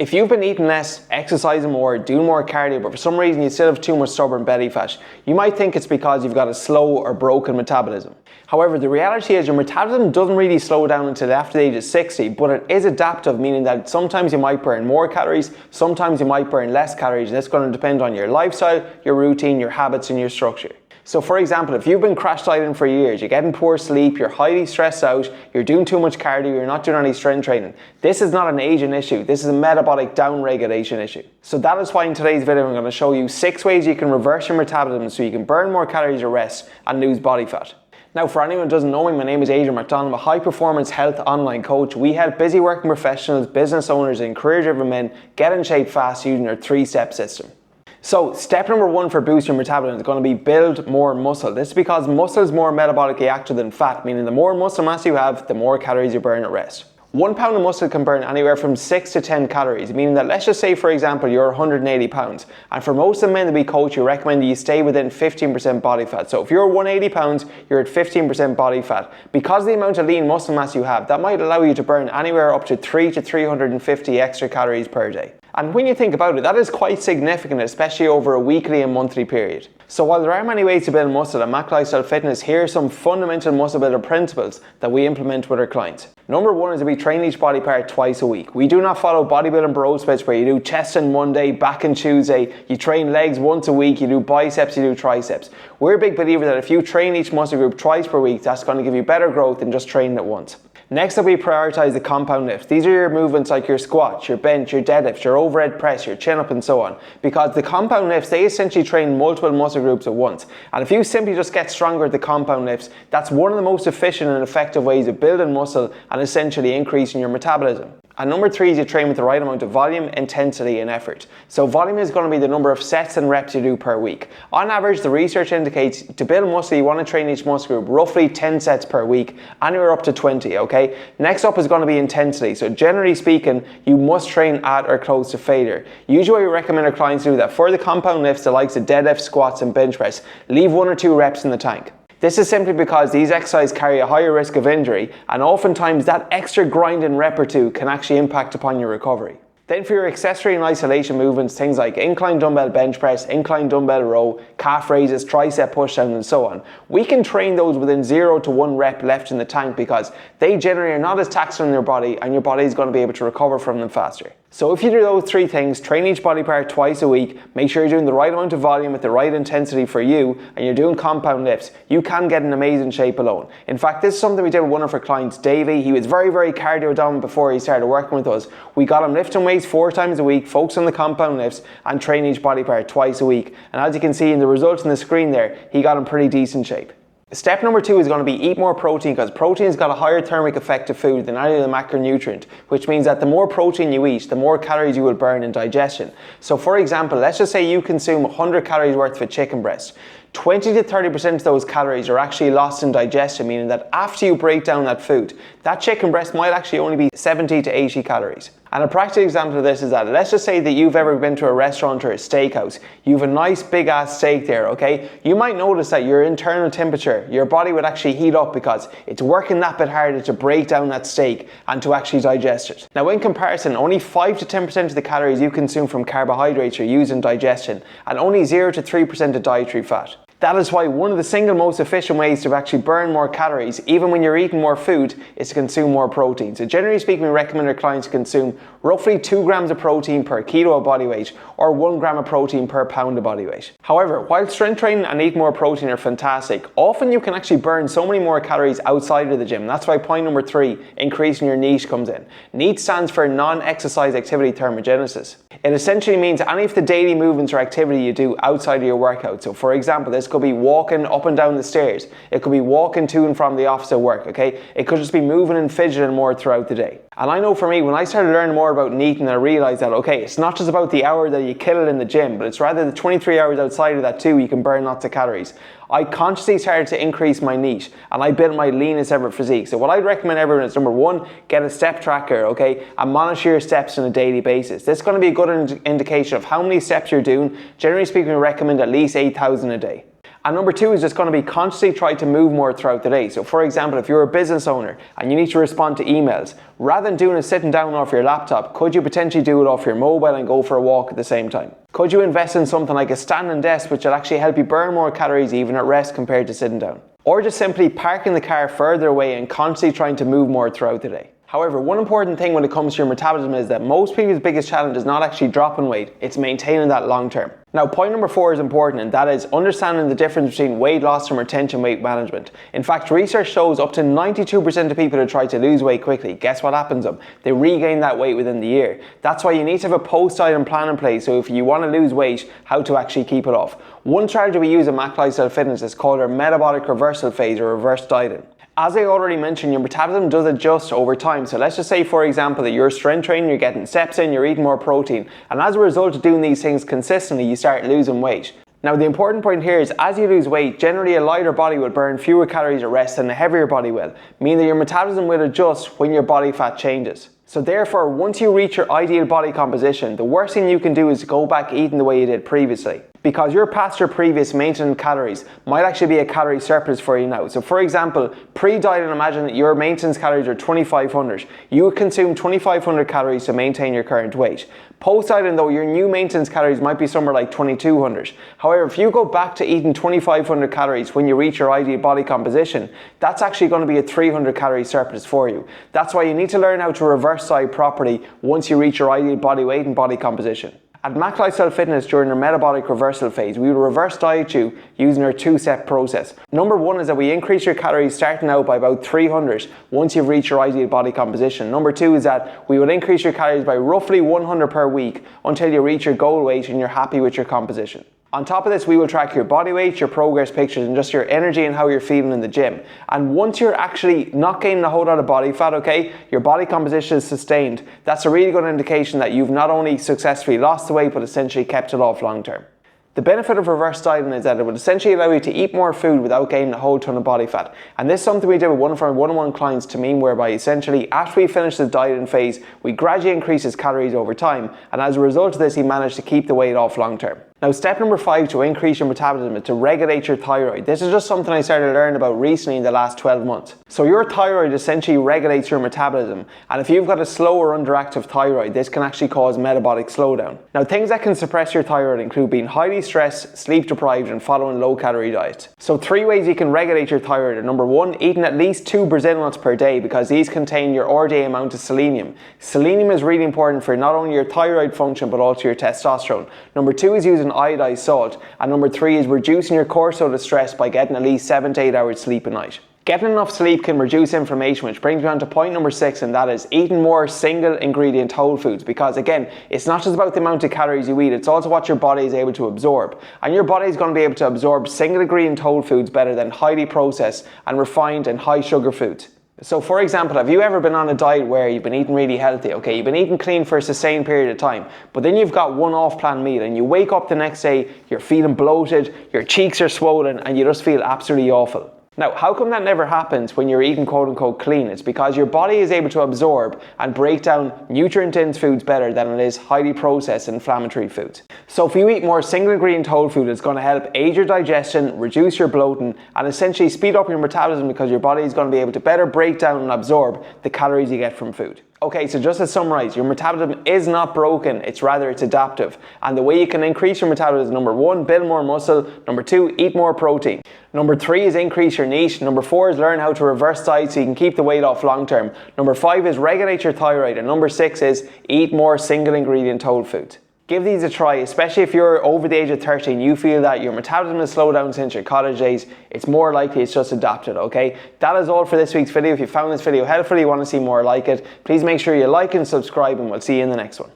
If you've been eating less, exercising more, doing more cardio, but for some reason you still have too much stubborn belly fat, you might think it's because you've got a slow or broken metabolism. However, the reality is your metabolism doesn't really slow down until after the age of 60, but it is adaptive, meaning that sometimes you might burn more calories, sometimes you might burn less calories, and it's going to depend on your lifestyle, your routine, your habits, and your structure. So for example, if you've been crash dieting for years, you're getting poor sleep, you're highly stressed out, you're doing too much cardio, you're not doing any strength training, this is not an aging issue, this is a metabolic downregulation issue. So that is why in today's video I'm going to show you 6 ways you can reverse your metabolism so you can burn more calories or rest and lose body fat. Now, for anyone who doesn't know me, my name is Adrian McDonald. I'm a high-performance health online coach. We help busy working professionals, business owners, and career-driven men get in shape fast using our 3-step system. So, step number 1 for boosting your metabolism is going to be build more muscle. This is because muscle is more metabolically active than fat, meaning the more muscle mass you have, the more calories you burn at rest. 1 pound of muscle can burn anywhere from 6 to 10 calories, meaning that let's just say, for example, you're 180 pounds. And for most of the men that we coach, you recommend that you stay within 15% body fat. So if you're 180 pounds, you're at 15% body fat. Because of the amount of lean muscle mass you have, that might allow you to burn anywhere up to 3 to 350 extra calories per day. And when you think about it, that is quite significant, especially over a weekly and monthly period. So while there are many ways to build muscle at Mac Lifestyle Fitness, here are some fundamental muscle builder principles that we implement with our clients. Number 1 is that we train each body part twice a week. We do not follow bodybuilding bro splits where you do chest on Monday, back on Tuesday, you train legs once a week, you do biceps, you do triceps. We're a big believer that if you train each muscle group twice per week, that's going to give you better growth than just training it once. Next up, we prioritize the compound lifts. These are your movements like your squats, your bench, your deadlifts, your overhead press, your chin up and so on. Because the compound lifts, they essentially train multiple muscle groups at once. And if you simply just get stronger at the compound lifts, that's one of the most efficient and effective ways of building muscle and essentially increasing your metabolism. And number 3 is you train with the right amount of volume, intensity and effort. So volume is going to be the number of sets and reps you do per week. On average, the research indicates to build muscle, you want to train each muscle group roughly 10 sets per week, anywhere up to 20, okay? Next up is going to be intensity. So generally speaking, you must train at or close to failure. Usually we recommend our clients do that. For the compound lifts, the likes of deadlift, squats and bench press, leave 1 or 2 reps in the tank. This is simply because these exercises carry a higher risk of injury, and oftentimes that extra grinding rep or 2 can actually impact upon your recovery. Then for your accessory and isolation movements, things like incline dumbbell bench press, incline dumbbell row, calf raises, tricep pushdowns and so on, we can train those within 0 to 1 rep left in the tank because they generally are not as taxing on your body and your body is going to be able to recover from them faster. So if you do those 3 things, train each body part twice a week, make sure you're doing the right amount of volume with the right intensity for you, and you're doing compound lifts, you can get in amazing shape alone. In fact, this is something we did with one of our clients, Davey. He was very cardio dominant before he started working with us. We got him lifting weights 4 times a week, focus on the compound lifts, and train each body part twice a week. And as you can see in the results on the screen there, he got in pretty decent shape. Step number 2 is going to be eat more protein, because protein has got a higher thermic effect of food than any other macronutrient, which means that the more protein you eat, the more calories you will burn in digestion. So for example, let's just say you consume 100 calories worth of a chicken breast. 20 to 30% of those calories are actually lost in digestion, meaning that after you break down that food, that chicken breast might actually only be 70 to 80 calories. And a practical example of this is that let's just say that you've ever been to a restaurant or a steakhouse. You have a nice big ass steak there, okay? You might notice that your internal temperature, your body would actually heat up because it's working that bit harder to break down that steak and to actually digest it. Now in comparison, only 5 to 10% of the calories you consume from carbohydrates are used in digestion, and only 0 to 3% of dietary fat. That is why one of the single most efficient ways to actually burn more calories, even when you're eating more food, is to consume more protein. So generally speaking, we recommend our clients consume roughly 2 grams of protein per kilo of body weight, or 1 gram of protein per pound of body weight. However, while strength training and eating more protein are fantastic, often you can actually burn so many more calories outside of the gym. That's why point number 3, increasing your NEAT, comes in. NEAT stands for non-exercise activity thermogenesis. It essentially means any of the daily movements or activity you do outside of your workout. So for example, this could be walking up and down the stairs. It could be walking to and from the office at work, okay? It could just be moving and fidgeting more throughout the day. And I know for me, when I started learning more about NEAT, I realized that, okay, it's not just about the hour that you kill it in the gym, but it's rather the 23 hours outside of that too, you can burn lots of calories. I consciously started to increase my NEAT, and I built my leanest ever physique. So what I'd recommend everyone is, number 1, get a step tracker, okay, and monitor your steps on a daily basis. This is going to be a good indication of how many steps you're doing. Generally speaking, we recommend at least 8,000 a day. And number 2 is just going to be consciously try to move more throughout the day. So for example, if you're a business owner and you need to respond to emails, rather than doing it sitting down off your laptop, could you potentially do it off your mobile and go for a walk at the same time? Could you invest in something like a standing desk, which will actually help you burn more calories even at rest compared to sitting down? Or just simply parking the car further away and constantly trying to move more throughout the day. However, one important thing when it comes to your metabolism is that most people's biggest challenge is not actually dropping weight, it's maintaining that long term. Now, point number 4 is important, and that is understanding the difference between weight loss and retention weight management. In fact, research shows up to 92% of people who try to lose weight quickly, guess what happens to them? They regain that weight within the year. That's why you need to have a post-item plan in place, so if you want to lose weight, how to actually keep it off. One strategy we use at Mac Lifestyle Fitness is called our metabolic reversal phase, or reverse dieting. As I already mentioned, your metabolism does adjust over time. So let's just say, for example, that you're strength training, you're getting steps in, you're eating more protein. And as a result of doing these things consistently, you start losing weight. Now, the important point here is as you lose weight, generally a lighter body will burn fewer calories at rest than a heavier body will, meaning that your metabolism will adjust when your body fat changes. So therefore, once you reach your ideal body composition, the worst thing you can do is go back eating the way you did previously. Because your past or previous maintenance calories might actually be a calorie surplus for you now. So for example, pre-dieting, imagine that your maintenance calories are 2,500. You would consume 2,500 calories to maintain your current weight. Post-dieting though, your new maintenance calories might be somewhere like 2,200. However, if you go back to eating 2,500 calories when you reach your ideal body composition, that's actually going to be a 300 calorie surplus for you. That's why you need to learn how to reverse diet properly once you reach your ideal body weight and body composition. At Mac Lifestyle Fitness, during our metabolic reversal phase, we will reverse diet you using our 2-step process. Number 1 is that we increase your calories starting out by about 300 once you've reached your ideal body composition. Number 2 is that we will increase your calories by roughly 100 per week until you reach your goal weight and you're happy with your composition. On top of this, we will track your body weight, your progress pictures, and just your energy and how you're feeling in the gym. And once you're actually not gaining a whole lot of body fat, okay, your body composition is sustained, that's a really good indication that you've not only successfully lost the weight, but essentially kept it off long term. The benefit of reverse dieting is that it would essentially allow you to eat more food without gaining a whole ton of body fat. And this is something we did with one of our one-on-one clients, to mean whereby essentially after we finished the dieting phase, we gradually increased his calories over time. And as a result of this, he managed to keep the weight off long term. Now, step number 5 to increase your metabolism is to regulate your thyroid. This is just something I started learning about recently in the last 12 months. So your thyroid essentially regulates your metabolism. And if you've got a slow or underactive thyroid, this can actually cause metabolic slowdown. Now, things that can suppress your thyroid include being highly stressed, sleep deprived, and following low calorie diets. So 3 ways you can regulate your thyroid are: number 1, eating at least 2 Brazil nuts per day, because these contain your RDA amount of selenium. Selenium is really important for not only your thyroid function, but also your testosterone. Number 2 is using iodized salt. And number 3 is reducing your cortisol stress by getting at least 7 to 8 hours sleep a night. Getting enough sleep can reduce inflammation, which brings me on to point number 6, and that is eating more single ingredient whole foods. Because again, it's not just about the amount of calories you eat, it's also what your body is able to absorb. And your body is going to be able to absorb single ingredient whole foods better than highly processed and refined and high sugar foods. So for example, have you ever been on a diet where you've been eating really healthy, okay, you've been eating clean for a sustained period of time, but then you've got one off-plan meal and you wake up the next day, you're feeling bloated, your cheeks are swollen, and you just feel absolutely awful. Now, how come that never happens when you're eating quote-unquote clean? It's because your body is able to absorb and break down nutrient-dense foods better than it is highly processed inflammatory foods. So if you eat more single ingredient whole food, it's going to help aid your digestion, reduce your bloating, and essentially speed up your metabolism, because your body is going to be able to better break down and absorb the calories you get from food. Okay, so just to summarize, your metabolism is not broken, it's adaptive. And the way you can increase your metabolism: number 1, build more muscle. Number 2, eat more protein. Number 3 is increase your NEAT. Number 4 is learn how to reverse diet so you can keep the weight off long term. Number 5 is regulate your thyroid. And number 6 is eat more single ingredient whole foods. Give these a try, especially if you're over the age of 30 and you feel that your metabolism has slowed down since your college days. It's more likely it's just adapted, okay? That is all for this week's video. If you found this video helpful, you want to see more like it, please make sure you like and subscribe, and we'll see you in the next one.